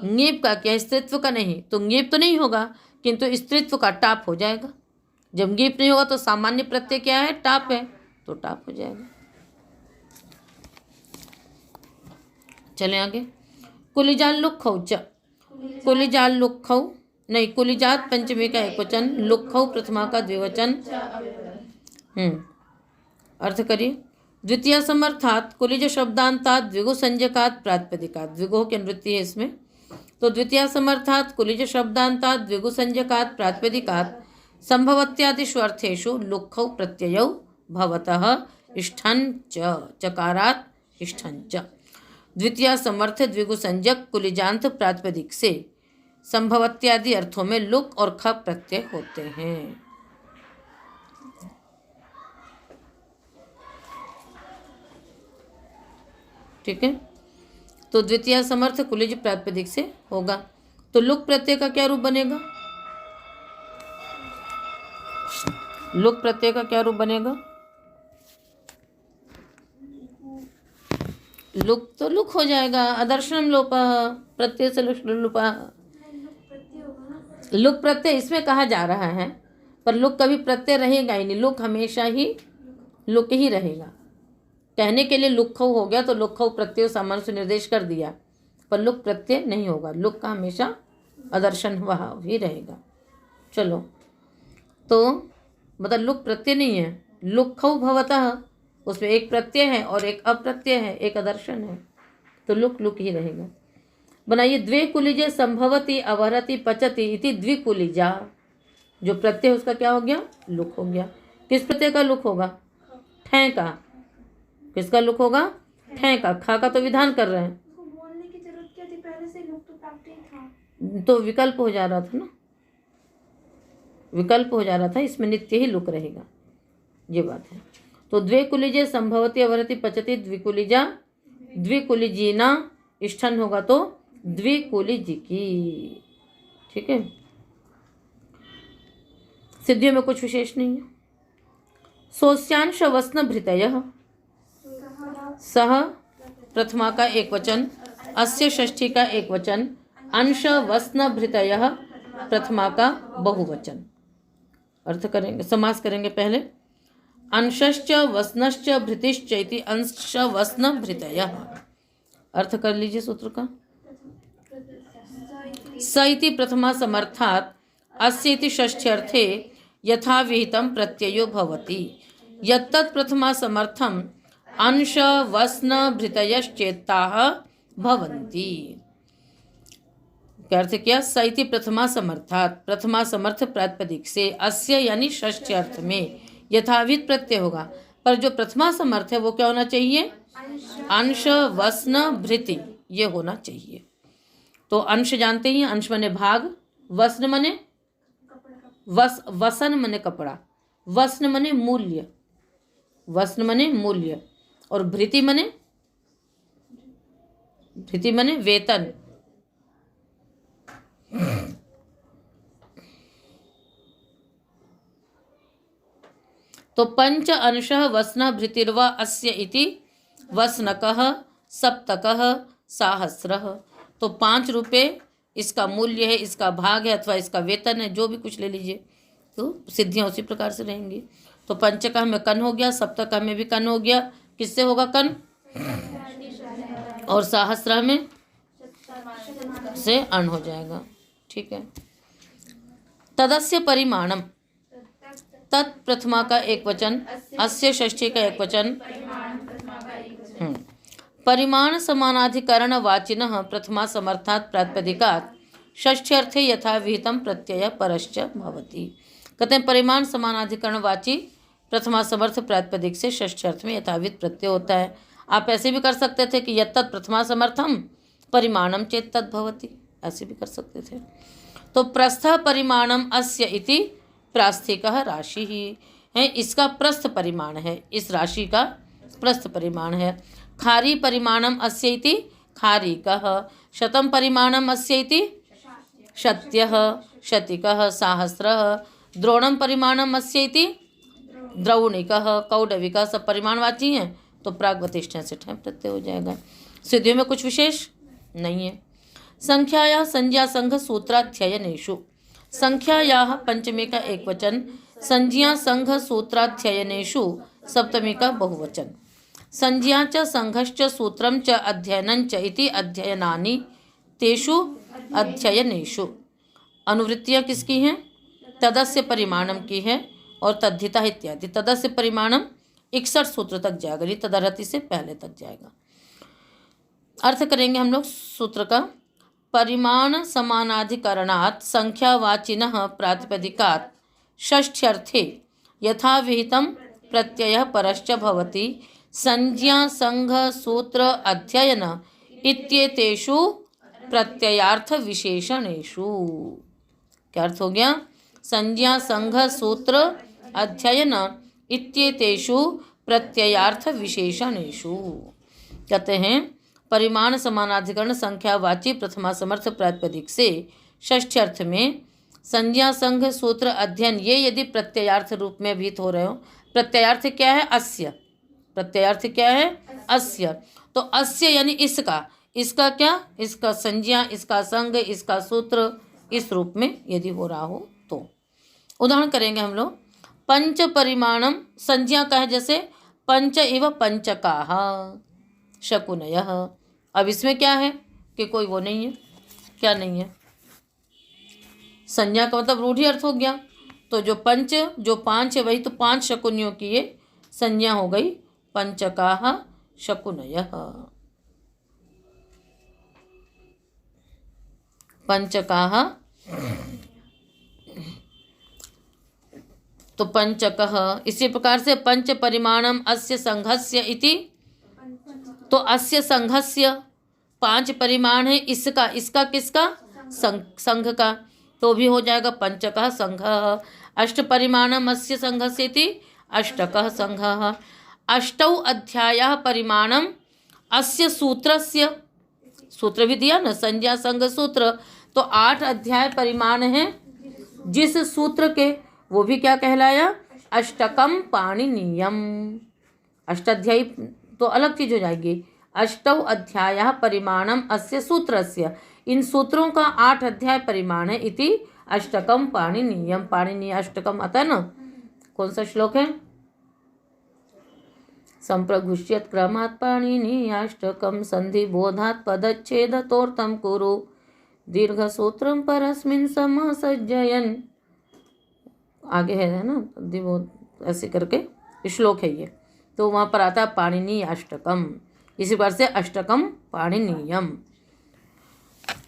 ङीप का किया है, स्त्रीत्व का नहीं। तो ङीप तो नहीं होगा किंतु स्त्रीत्व का टाप हो जाएगा। जब ङीप नहीं होगा तो सामान्य प्रत्यय क्या है? टाप है, तो टाप हो जाएगा। चले आगे। कुलिजाल लुक्खौ च, कुलिजाल लुक्खौ नहीं, कुलिजात पंचमी का एक वचन, लुक्खौ प्रथमा का द्विवचन। अर्थ करिए। द्वितीय समर्थात कुलिज शब्दांतात द्विगु संज्ञकात प्रातिपदिकात, द्विगु की अनुवृत्ति है इसमें। तो द्वितीय समर्थात कुलिज शब्दांतात द्विगु संज्ञकात प्रातिपदिकात संभवत्यादिषु अर्थेषु लुक्खौ प्रत्ययौ भवतः इष्ठन् च, चकारात इष्ठन् च। द्वितीय समर्थ द्विगु संज्ञक कुलिजांत प्रातिपदिक से संभवत्यादि अर्थों में लुक और ख प्रत्यय होते हैं। ठीक है। तो द्वितीय समर्थ कुलिज प्रातिपदिक से होगा। तो लुक प्रत्यय का क्या रूप बनेगा? लुक प्रत्यय का क्या रूप बनेगा? लुक तो लुक हो जाएगा। अदर्शनम लोपः, प्रत्यय से लुपः। लुक प्रत्यय इसमें कहा जा रहा है, पर लुक कभी प्रत्यय रहेगा ही नहीं। लुक हमेशा ही लुक ही रहेगा। कहने के लिए लुक्खौ हो गया तो लुक्खौ प्रत्यय सामान्य से निर्देश कर दिया, पर लुक प्रत्यय नहीं होगा। लुक का हमेशा अदर्शन भाव ही रहेगा। चलो, तो मतलब लुक प्रत्यय नहीं है। लुक्खौ भवतः, उसमें एक प्रत्यय है और एक अप्रत्यय है, एक अदर्शन है, तो लुक लुक ही रहेगा। बनाइए। द्वे कुलिजे संभवती अवहरति पचति इति द्विकुलिजा। जो प्रत्यय उसका क्या हो गया? लुक हो गया। किस प्रत्यय का लुक होगा? ठै का। किसका लुक होगा? ठै का। खा का तो विधान कर रहे हैं, बोलने की जरूरत क्या थी? पहले से लुक तो प्राप्त ही था। तो विकल्प हो जा रहा था ना, विकल्प हो जा रहा था। इसमें नित्य ही लुक रहेगा, ये बात है। तो द्वे कुलिजे संभवती अवरति पचति द्विकुलिजा, द्विकुलिजीना इष्ठन होगा तो द्विकुलिजी की। ठीक है। सिद्धियों में कुछ विशेष नहीं है। सोस्यांश वस्न भृतयः, सह प्रथमा का एक वचन, अस्य षष्ठी का एक वचन, अंश वस्न भृतयः प्रथमा का बहुवचन। अर्थ करेंगे, समास करेंगे पहले। अंशश्च वस्नश्च भृतिश्च इति अंश वस्न भृतयः। अर्थ कर लीजिए सूत्र का। स इति प्रथमा समर्थात् अस्य इति षष्ठ्यर्थे यथा विहितं प्रत्ययो भवति। यत्तत् प्रथमा समर्थम अंश वस्न भृतयश्चेत्ताः भवन्ति। क्या अर्थ किया? स इति प्रथमा समर्थात्, प्रथमा समर्थ प्रातिपदिक से अस्य यानी षष्ठी अर्थ में यथाविध प्रत्यय होगा। पर जो प्रथमा समर्थ है वो क्या होना चाहिए? अंश वस्न भृति, ये होना चाहिए। तो अंश जानते ही, अंश मने भाग, वस्न मने वसन मने कपड़ा, वस्न मने मूल्य, वस्न मने मूल्य, और भृति मने वेतन। तो पंच अंशः वस्न भृतिर्वा अस्य इति वस्नकः सप्तकः साहस्रः। तो 5 रुपये इसका मूल्य है, इसका भाग है अथवा इसका वेतन है, जो भी कुछ ले लीजिए। तो सिद्धियाँ उसी प्रकार से रहेंगी। तो पंचकः में कन हो गया, सप्तकः में भी कन हो गया। किससे होगा कन? और सहस्र में से अण हो जाएगा। ठीक है। तदस्य परिमाणम, तत् प्रथमा का एक वचन, अस्य षष्ठी का एक वचन। परिमाण समानाधिकरण वाचिनः प्रथमा समर्थात् प्रातिपदिकात् षष्ठ्यर्थे यथा विहितं प्रत्यय परश्च भवति। कहते हैं परिमाण समानाधिकरण वाची प्रथमा समर्थ प्रातिपदिक से षष्ठ्यर्थ में यथाविध प्रत्यय होता है। आप ऐसे भी कर सकते थे कि यत्तत् प्रथमा समर्थम परिमाणम चेत तद् भवति, ऐसे भी कर सकते थे। तो प्रस्थ परिमाणम अस्य इति प्रास्थिकः राशि ही है, इसका प्रस्थ परिमाण है, इस राशि का प्रस्थ परिमाण है। खारी परिमाणम अस्य इति खारीकः, शतम परिमाणम अस्य इति शत्यः, शतिकः, साहस्रः, द्रोणम परिमाणम अस्य इति द्रौणिकः कौडविकः सब परिमाणवाची हैं, तो प्राग्वतिष्ठा से ठय प्रत्यय हो जाएगा। सिद्धियों में कुछ विशेष नहीं है। संख्यायाः संज्ञा संघ सूत्राध्ययनेषु, संख्यायाः पंचमी का एक वचन, संज्ञा संघ सूत्राध्ययनेषु सप्तमी का बहुवचन। संज्ञा च संघश्च सूत्रम च अध्ययनं च इति अध्ययनानि तेषु अध्ययनेषु। अनुवृत्तियाँ किसकी हैं? तदस्य परिमाणम की है और तद्धिता इत्यादि। तदस्य परिमाणम 61 सूत्र तक जाएगा, ये तदरति से पहले तक जाएगा। अर्थ करेंगे हम लोग सूत्र का। परिमाण समानाधिकरणात् संख्यावाचिनः प्रातिपदिकात् षष्ठ्यर्थे यथा विहितं प्रत्ययः परश्च भवति। संज्ञा संघ सूत्र अध्ययन इत्येतेषु प्रत्ययार्थ विशेषणेषु। क्या अर्थ हो गया? संज्ञा संघ सूत्र अध्ययन इत्येतेषु प्रत्ययार्थ विशेषणेषु। कहते हैं परिमाण समानाधिकरण संख्यावाची प्रथमा समर्थ प्रातिपदिक से षष्ठ्यर्थ में संज्ञा संघ सूत्र अध्ययन ये यदि प्रत्ययार्थ रूप में विहित हो रहे हो। प्रत्ययार्थ क्या है? अस्य। प्रत्ययार्थ क्या है? अस्य। तो अस्य यानी इसका, इसका क्या? इसका संज्ञा, इसका संघ, इसका सूत्र, इस रूप में यदि हो रहा हो तो। उदाहरण करेंगे हम लोग। पंच परिमाणम संज्ञा का है, जैसे पंच इव पंचकाः शकुनयः। अब इसमें क्या है कि कोई वो नहीं है, क्या नहीं है? संज्ञा का मतलब रूढ़ि अर्थ हो गया। तो जो पंच, जो पांच है वही तो पांच शकुनियों की ये संज्ञा हो गई, पंचकाः शकुनयः। पंचकाः तो पंचकः। इसी प्रकार से पंच परिमाणम अस्य संघस्य इति, तो अस्य संघस्य पांच परिमाण है इसका, इसका किसका? संघ का, तो भी हो जाएगा पंचकः संघः। अष्ट परिमाणम अस्य संघस्य इति अष्टकः संघः। अष्टौ अध्यायः परिमाणम अस्य सूत्रस्य, सूत्र भी दिया ना, संज्ञा संघ सूत्र, तो 8 अध्याय परिमाण है जिस सूत्र के, वो भी क्या कहलाया? अष्टकम पाणिनीयम। अष्टाध्यायी तो अलग चीज हो जाएगी। अष्टौ अध्यायः परिमाणम अस्य सूत्रस्य, इन सूत्रों का 8 अध्याय परिमाण है इति अष्टकम पाणिनीयम। पाणिनीय अष्टकम आता है ना। कौन सा श्लोक है? संप्रघुष्यत क्रमात् पाणिनीयाष्टकम संधि बोधात् पदच्छेदतोर्थं कुरु दीर्घ सूत्रम परस्मिन् समसज्जयन्। आगे है ना दिवोध, ऐसे करके श्लोक है ये। तो वहाँ पर आता है पाणिनीय अष्टकम, इसी बार से अष्टकम पाणिनीयम।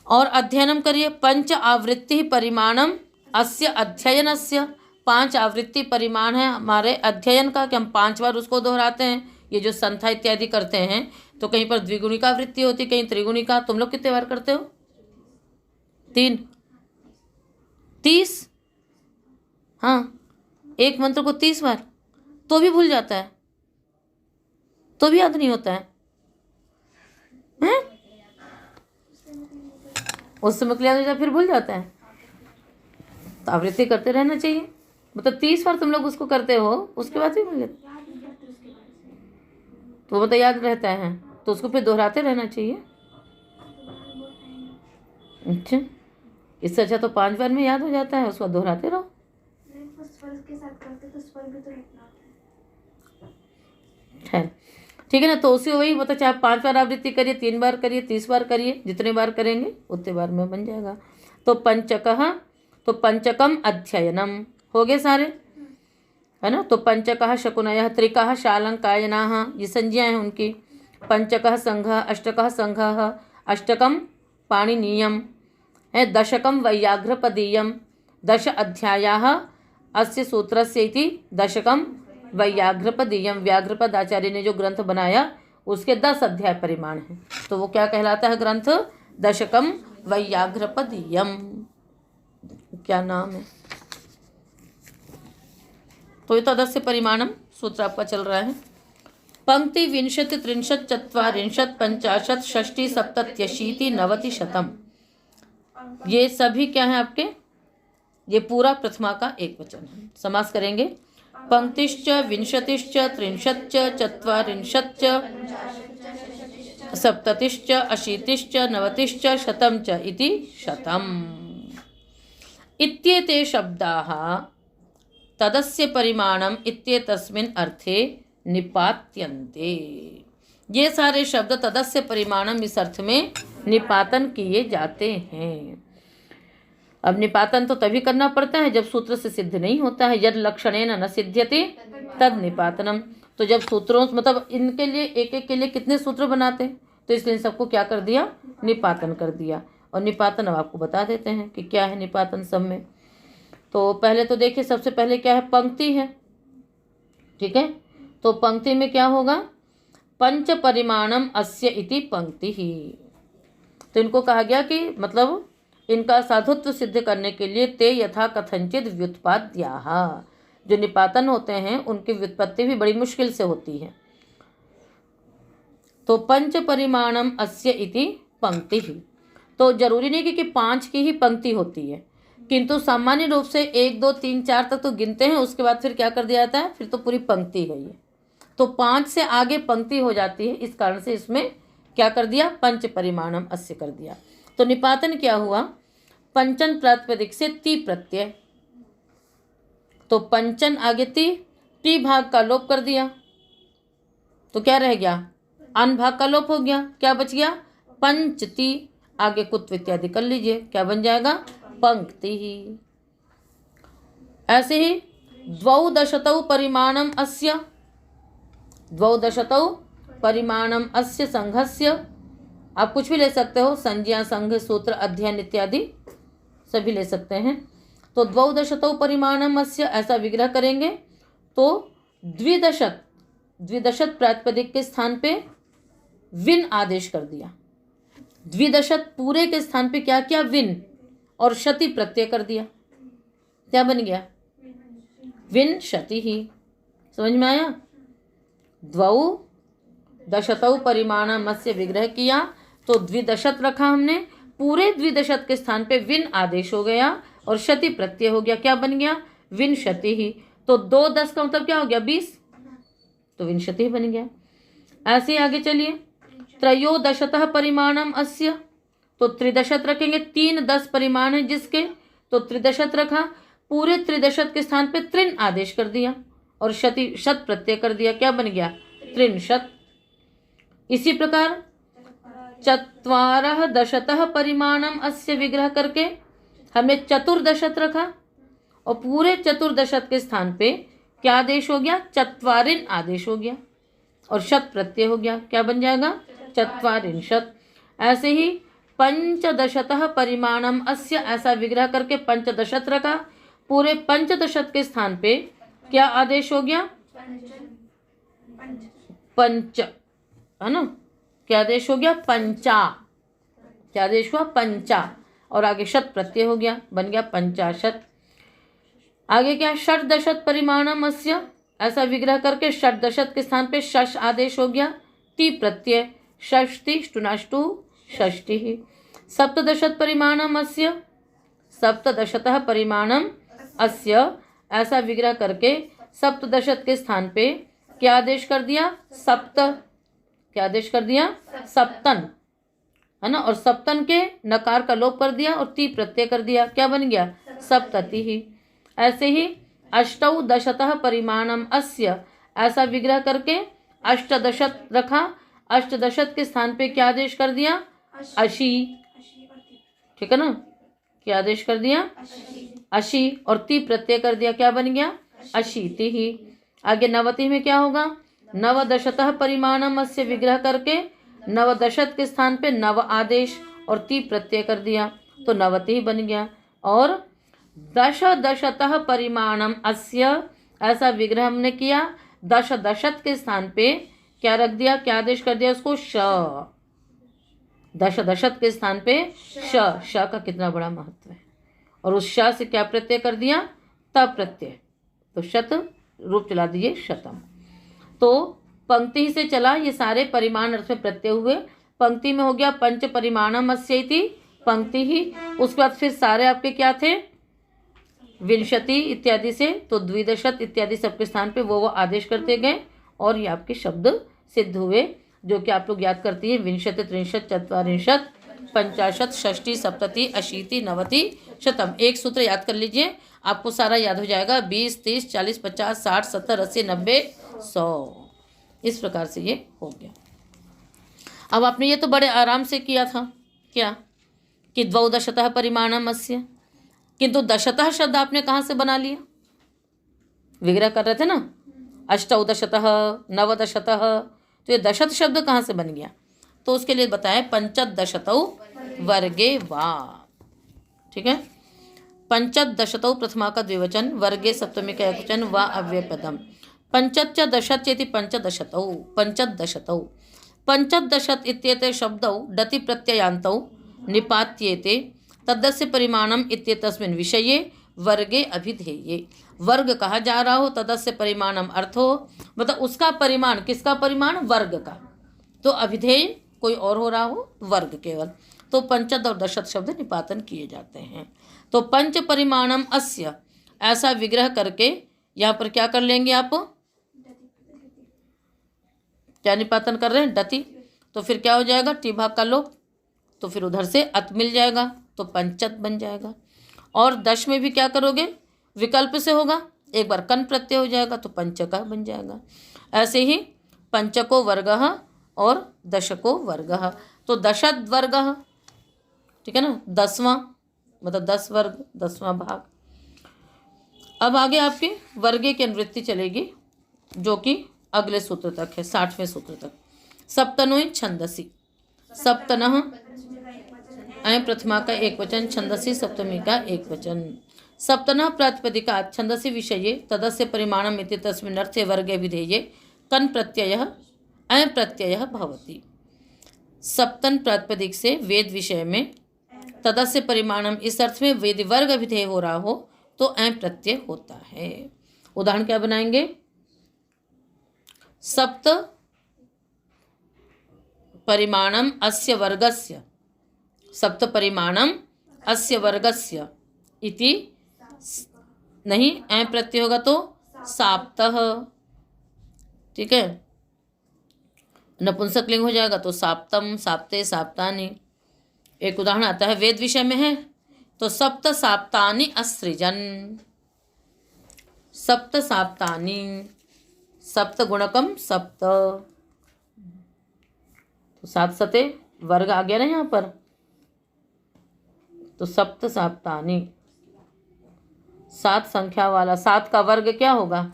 और अध्ययनम करिए। पंच आवृत्ति परिमाणम अस्य अध्ययनस्य, 5 आवृत्ति परिमाण है हमारे अध्ययन का, कि हम 5 बार उसको दोहराते हैं। ये जो संथा इत्यादि करते हैं तो कहीं पर द्विगुणिका आवृत्ति होती, कहीं त्रिगुणिका। तुम लोग कितने बार करते हो? 3, 30। हाँ, एक मंत्र को 30 बार, तो भी भूल जाता है, तो भी याद नहीं होता है, हैं? उस समय के लिए फिर भूल जाता है। तो आवृत्ति करते रहना चाहिए। मतलब 30 बार तुम लोग उसको करते हो, उसके बाद भी भूल जाते, तो मतलब याद रहता है, तो उसको फिर दोहराते रहना चाहिए। अच्छा, इससे अच्छा तो 5 बार में याद हो जाता है, उसको दोहराते रहो। ठीक है ना। तो उसी वही मतलब चाहे 5 बार आवृत्ति करिए, 3 बार करिए, 30 बार करिए, जितने बार करेंगे उतने बार में बन जाएगा। तो पंचकः, तो पंचकम अध्ययनम हो गए सारे, है ना। तो पंचकः शकुनयः, त्रिकः शालंकायनाः, ये संज्ञा है उनकी। पंचकः संघः, अष्टकः संघः, अष्टकम पाणिनीयम है, दशकम वैयाघ्रपदीयम, 10 अध्यायाः अस्य सूत्रस्य इति दशकम वैयाघ्रपदीयम। व्याघ्रपद आचार्य ने जो ग्रंथ बनाया उसके 10 अध्याय परिमाण है, तो वो क्या कहलाता है ग्रंथ? दशकम वैयाघ्रपदीयम। क्या नाम है? तो ये तदस्य परिमाणम सूत्र आपका चल रहा है। पंक्ति 20, 30, 40, 50, 60, 70, 80, 90, 100, ये सभी क्या है आपके? ये पूरा प्रथमा का एक वचन है। समास करेंगे। पंक्तिश्च विंशतिश्च त्रिंशच्च चत्वारिंशच्च सप्ततिश्च अशीतिश्च नवतिश्च शतं च इति शतम्। इत्येते शब्दाः तदस्य परिमाणम् इत्येतस्मिन् अर्थे निपात्यन्ते। ये सारे शब्द तदस्य परिमाणम इस अर्थ में निपातन किए जाते हैं। अब निपातन तो तभी करना पड़ता है जब सूत्र से सिद्ध नहीं होता है। यद लक्षणेन न सिद्ध्यते तद निपातनम। तो जब सूत्रों मतलब इनके लिए एक एक के लिए कितने सूत्र बनाते, तो इसलिए सबको क्या कर दिया, निपातन कर दिया। और निपातन अब आपको बता देते हैं कि क्या है निपातन सब में। तो पहले तो देखिए, सबसे पहले क्या है, पंक्ति है। ठीक है, तो पंक्ति में क्या होगा, पंच परिमाणम अस्य इति पंक्ति ही। तो इनको कहा गया कि मतलब इनका साधुत्व सिद्ध करने के लिए ते यथा कथंचित व्युत्पाद्याः, जो निपातन होते हैं उनकी व्युत्पत्ति भी बड़ी मुश्किल से होती है। तो पंच परिमाणम अस्य इति पंक्ति ही, तो जरूरी नहीं कि 5 की ही पंक्ति होती है, किंतु सामान्य रूप से 1 2 3 4 तक तो गिनते हैं, उसके बाद फिर क्या कर दिया जाता है, फिर तो पूरी पंक्ति है ये। तो 5 से आगे पंक्ति हो जाती है, इस कारण से इसमें क्या कर दिया, पंच परिमाणम अस्य कर दिया। तो निपातन क्या हुआ, पंचन प्रातिपदिक से ती प्रत्यय। तो पंचन आगे ती भाग का लोप कर दिया, तो क्या रह गया, अन भाग का लोप हो गया, क्या बच गया, पंचती, आगे कुत्व इत्यादि कर लीजिए, क्या बन जाएगा, पंक्ति ही। ऐसे ही द्वौदशतौ परिमाणम अस्य, द्वौदशतौ परिमाणम अस्य संघस्य, आप कुछ भी ले सकते हो, संज्ञा संघ सूत्र अध्ययन इत्यादि सभी ले सकते हैं। तो द्वौदशतौ परिमाणम अस्य ऐसा विग्रह करेंगे तो द्विदशत प्रातिपदिक के स्थान पे विन आदेश कर दिया। द्विदशत पूरे के स्थान पे क्या किया, विन, और शति प्रत्यय कर दिया, क्या बन गया, विन शति ही। समझ में आया। द्वौ दशतौ परिमाणमस्य विग्रह किया तो द्विदशत रखा हमने, पूरे द्विदशत के स्थान पे विन आदेश हो गया और शति प्रत्यय हो गया, क्या बन गया, विंशति ही। तो 2 10 का मतलब क्या हो गया, 20, तो विंशति बन गया। ऐसे आगे चलिए, त्रयोदशतः परिमाणम अस्य, तो त्रिदशत रखेंगे, 3 10 परिमाण है जिसके, तो त्रिदशत रखा, पूरे त्रिदशत के स्थान पे त्रिन आदेश कर दिया और शत प्रत्यय कर दिया, क्या बन गया, त्रिंशत। इसी प्रकार चत्वारः दशतः परिमाणम अस्य विग्रह करके हमने चतुर्दशत रखा और पूरे चतुर्दशत के स्थान पे क्या आदेश हो गया, चत्वारिन आदेश हो गया और शत प्रत्यय हो गया, क्या बन जाएगा, चत्वारिंशत। ऐसे ही पंचदशतः परिमाणम अस्य ऐसा विग्रह करके पंचदशत रखा, पूरे पंचदशत के स्थान पे क्या आदेश हो गया, पंच, है ना, क्या आदेश हो गया, पंचा, क्या आदेश हुआ, पंचा, और आगे शत प्रत्यय हो गया, बन गया पंचाशत। आगे क्या, षटदशत परिमाणम अस्य ऐसा विग्रह करके षटदशत के स्थान पे शश आदेश हो गया, टी प्रत्यय, षष्टि ष्टुनाष्टु षष्टि ही। सप्तदशत परिमाणम अस्य, सप्तदशतः परिमाणम अस्य ऐसा विग्रह करके सप्तदशत के स्थान पे क्या आदेश कर दिया, सप्त, क्या आदेश कर दिया, सप्तन, है ना, और सप्तन के नकार का लोप कर दिया और ती प्रत्यय कर दिया, क्या बन गया, सप्तति ही। ऐसे ही अष्टौ दशतः परिमाणम अस्य ऐसा विग्रह करके अष्टदशत रखा, अष्टदशत के स्थान पे क्या आदेश कर दिया, अशी, ठीक है ना, क्या आदेश कर दिया, अशी, और ती प्रत्यय कर दिया, क्या बन गया, अशीति ही। आगे नवति में क्या होगा, नवदशतः परिमाणम अस्य विग्रह करके नवदशत के स्थान पे नव आदेश और ती प्रत्यय कर दिया, तो नवति ही बन गया। और दशतः परिमाणम अस्य ऐसा विग्रह हमने किया, दशत के स्थान पे क्या रख दिया, क्या आदेश कर दिया उसको, श, दशत के स्थान पे श का कितना बड़ा महत्व है, और उस श से क्या प्रत्यय कर दिया, त प्रत्यय, तो शत रूप चला दीजिए शतम। तो पंक्ति से चला, ये सारे परिमाण अर्थ में प्रत्यय हुए। पंक्ति में हो गया पंच परिमाणम अस्य इति पंक्ति ही, उसके बाद फिर सारे आपके क्या थे, विंशति इत्यादि से, तो द्विदशत इत्यादि सबके स्थान पे वो आदेश करते गए और ये आपके शब्द सिद्ध हुए, जो कि आप लोग याद करती है। विंशति, त्रिंशत, चत्वारिंशत, पंचाशत, षष्टि, सप्तति, अशीति, नवति, शतम। एक सूत्र याद कर लीजिए, आपको सारा याद हो जाएगा। 20, 30, 40, 50, 60, 70, 80, 90, 100। इस प्रकार से ये हो गया। अब आपने ये तो बड़े आराम से किया था, क्या कि द्वौदशतः परिमाणम अस्य, किंतु दशतः शब्द आपने कहाँ से बना लिया? विग्रह कर रहे थे ना, अष्टौदशतः, नवदशतः, तो ये दशत शब्द कहाँ से बन गया? तो उसके लिए बताएं पंचदशतौ वर्गे वा। ठीक है, पंचदशतौ प्रथमा का द्विवचन, वर्गे सप्तमी का एकवचन, वा अव्ययपदम। पंचच्च दशत चेति पंचदशतौ, पंचदशतौ। पंचदशत इत्येते शब्दौ डति प्रत्ययान्तौ निपात्येते, तदस्य परिमाणम इत्येतस्मिन् विषये वर्गे अभिधेये। वर्ग कहा जा रहा हो, तदस्य परिमाणम अर्थ हो, मतलब उसका परिमाण, किसका परिमाण? वर्ग का। तो अभिधेय कोई और हो रहा हो, वर्ग केवल। तो पंचद और दशत शब्द निपातन किए जाते हैं। तो पंच परिमाणम अस्य, ऐसा विग्रह करके यहाँ पर क्या कर लेंगे आप? क्या निपातन कर रहे हैं? डति। तो फिर क्या हो जाएगा? टी भाग का लोप, तो फिर उधर से अत मिल जाएगा, तो पंचत बन जाएगा। और दश में भी क्या करोगे? विकल्प से होगा, एक बार कन प्रत्यय हो जाएगा, तो पंचकः बन जाएगा। ऐसे ही पंचको वर्गः और दशको वर्गः, तो दशद वर्गः, ठीक है ना, 10वां, मतलब 10 वर्ग, 10वां भाग। अब आगे आपके वर्गे की अनुवृत्ति चलेगी, जो कि अगले सूत्र तक है, 60वें सूत्र तक। सप्तनों छंदसी, सप्तनः अय प्रथमा का एक वचन, छंदसी सप्तमी का एक वचन। सप्तनः प्रातिपदिका छंदसी विषये तदस्य परिमाणम इति तस्मिन् अर्थे वर्गे विधेये कन प्रत्ययः अय प्रत्ययः भवति। सप्तन प्रातिपदिक से वेद विषय में तदस्य परिमाणम, इस अर्थ में वेद वर्ग विधेय हो रहा हो तो अय प्रत्यय होता है। उदाहरण क्या बनाएंगे? सप्त परिमाणम अस्य वर्गस्य, सप्त परिमाणम अस्य वर्गस्य इति, नहीं ऐ प्रत्यय होगा तो साप्तः, ठीक है, नपुंसक लिंग हो जाएगा तो साप्तम, साप्ते, साप्तानि। एक उदाहरण आता है, वेद विषय में है, तो सप्त साप्तानि असृजन, सप्त साप्तानि, सप्त गुणकम सप्त, तो सात सते वर्ग आ गया ना यहाँ पर, तो सप्त साप्तानि, सात संख्या वाला, सात का वर्ग क्या होगा?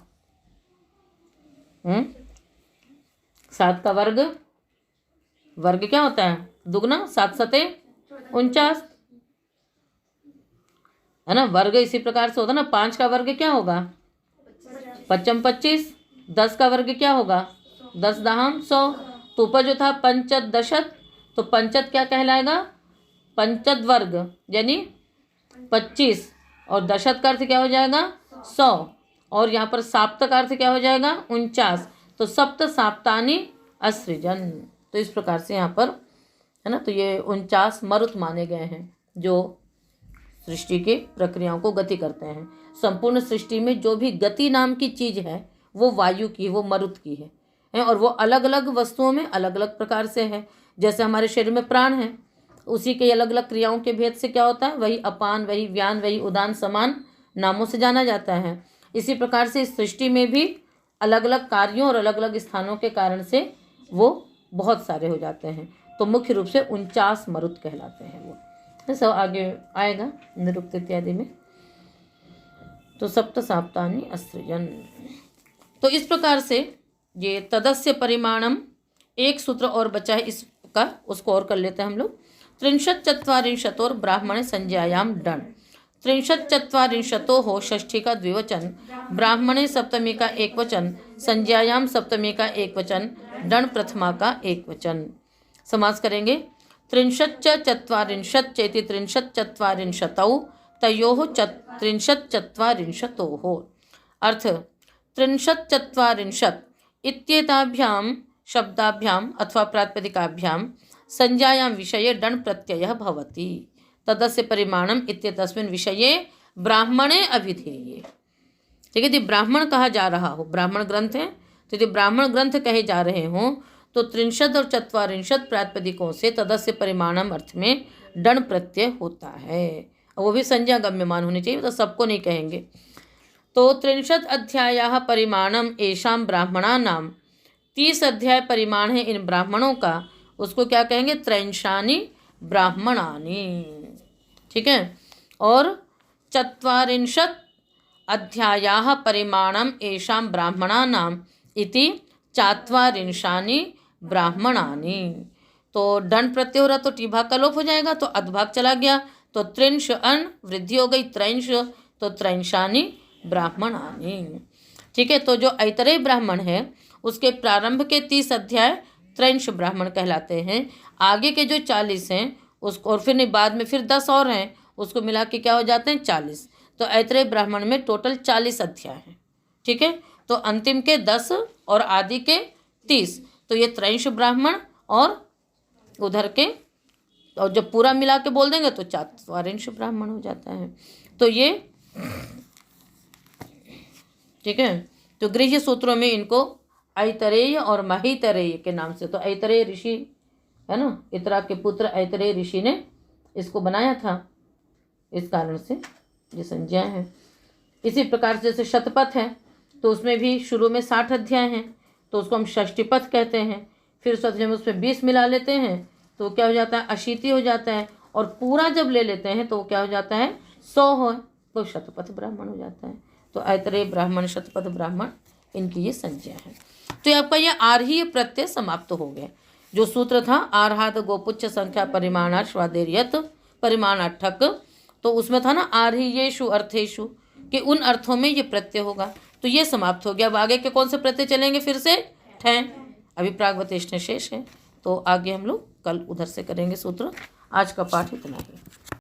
सात का वर्ग, वर्ग क्या होता है? दुगना, सात सते 49, है ना। वर्ग इसी प्रकार से होता ना। 5 का वर्ग क्या होगा? पच्चम 25। 10 का वर्ग क्या होगा? 10 दहाम 100। तो ऊपर जो था पंचत दशत, तो पंचत क्या कहलाएगा? पंचत वर्ग यानी 25, और दशत का अर्थ क्या हो जाएगा? 100, और यहाँ पर साप्त का अर्थ क्या हो जाएगा? 49। तो सप्त साप्तानि असृजन। तो इस प्रकार से यहाँ पर, है ना, तो ये 49 मरुत माने गए हैं, जो सृष्टि के प्रक्रियाओं को गति करते हैं। संपूर्ण सृष्टि में जो भी गति नाम की चीज है वो वायु की, वो मरुत की है, और वो अलग अलग वस्तुओं में अलग अलग प्रकार से है। जैसे हमारे शरीर में प्राण है, उसी के अलग अलग क्रियाओं के भेद से क्या होता है? वही अपान, वही व्यान, वही उदान, समान नामों से जाना जाता है। इसी प्रकार से इस सृष्टि में भी अलग अलग कार्यों और अलग अलग स्थानों के कारण से वो बहुत सारे हो जाते हैं। तो मुख्य रूप से 49 मरुत कहलाते हैं वो। सब आगे आएगा निरुक्त इत्यादि में। तो सप्त साप्तानि असृजन। तो इस प्रकार से ये तदस्य परिमाणम, एक सूत्र और बचा है इसका, उसको और कर लेते हैं हम लोग। 63 ब्राह्मणे संज्ञायाम डण। 63 षष्ठी का द्विवचन, ब्राह्मणे सप्तमी का एक वचन, संज्ञायाम सप्तमी का एक वचन, डण प्रथमा का एक वचन। समास करेंगे। 63 चेति 63 तयोः 63 अर्थ 63 इत्येताभ्यां शब्दाभ्यां अथवा प्रातिपदिकाभ्यां संज्ञायां विषये डण प्रत्ययः भवति। तदस्य परिमाणम इत्येतस्मिन् विषये ब्राह्मणे अभिधीये। ठीक है, यदि ब्राह्मण कहा जा रहा हो, ब्राह्मण ग्रंथ है तो यदि ब्राह्मण ग्रंथ कहे जा रहे हों तो 63 और 44 प्रातिपदिकों से तदस्य परिमाणम अर्थ में डण प्रत्यय होता है, और वो भी संज्ञा गम्यमान होनी चाहिए, तो सबको नहीं कहेंगे। तो 63 अध्याय परिमाणम एषाम ब्राह्मणानाम, 30 अध्याय परिमाण है इन ब्राह्मणों का, उसको क्या कहेंगे? त्रैंशानि ब्राह्मणानि। ठीक है, और 44 अध्यायाः परिमाणम एषाम ब्राह्मणानाम इति 44 ब्राह्मणानि। तो डंड प्रत्यय हो रहा तो टी भाग का लोप हो जाएगा, तो अधभाग चला गया, तो 63 अन वृद्धि हो गई 63, तो 63 ब्राह्मणानि। ठीक है, तो जो ऐतरेय ब्राह्मण है उसके प्रारंभ के 30 अध्याय 63 ब्राह्मण कहलाते हैं, आगे के जो 40 हैं उसको, और फिर नहीं बाद में फिर 10 और हैं, उसको मिला के क्या हो जाते हैं? 40। तो ऐतरेय ब्राह्मण में टोटल 40 अध्याय हैं। ठीक है, तो अंतिम के 10 और आदि के 30, तो ये 63 ब्राह्मण, और उधर के, और जब पूरा मिला के बोल देंगे तो 44 ब्राह्मण हो जाता है। तो ये ठीक है, तो गृह्य सूत्रों में इनको ऐतरेय और महितरेय के नाम से, तो ऐतरेय ऋषि है ना, इतरा के पुत्र ऐतरेय ऋषि ने इसको बनाया था, इस कारण से ये संज्ञा है। इसी प्रकार से जैसे शतपथ है तो उसमें भी शुरू में 60 अध्याय हैं, तो उसको हम षष्टिपथ कहते हैं। फिर उस अध्याय में उसमें 20 मिला लेते हैं तो क्या हो जाता है? 80 हो जाता है, और पूरा जब ले लेते हैं तो क्या हो जाता है? 100 हो, तो शतपथ ब्राह्मण हो जाता है। तो ऐतरेय ब्राह्मण, शतपथ ब्राह्मण, इनकी ये संज्ञा है। तो आपका ये आर्हीय प्रत्यय समाप्त हो गया। जो सूत्र था आर्हात गोपुच्छ संख्या परिमाणाश्वादेर्यत परिमाणाठक, तो उसमें था ना आर्हीयेषु अर्थेषु, कि उन अर्थों में ये प्रत्यय होगा, तो ये समाप्त हो गया। अब आगे के कौन से प्रत्यय चलेंगे? फिर से ठें, अभी प्राग्वतेष्ठ शेष है, तो आगे हम लोग कल उधर से करेंगे सूत्र। आज का पाठ इतना ही।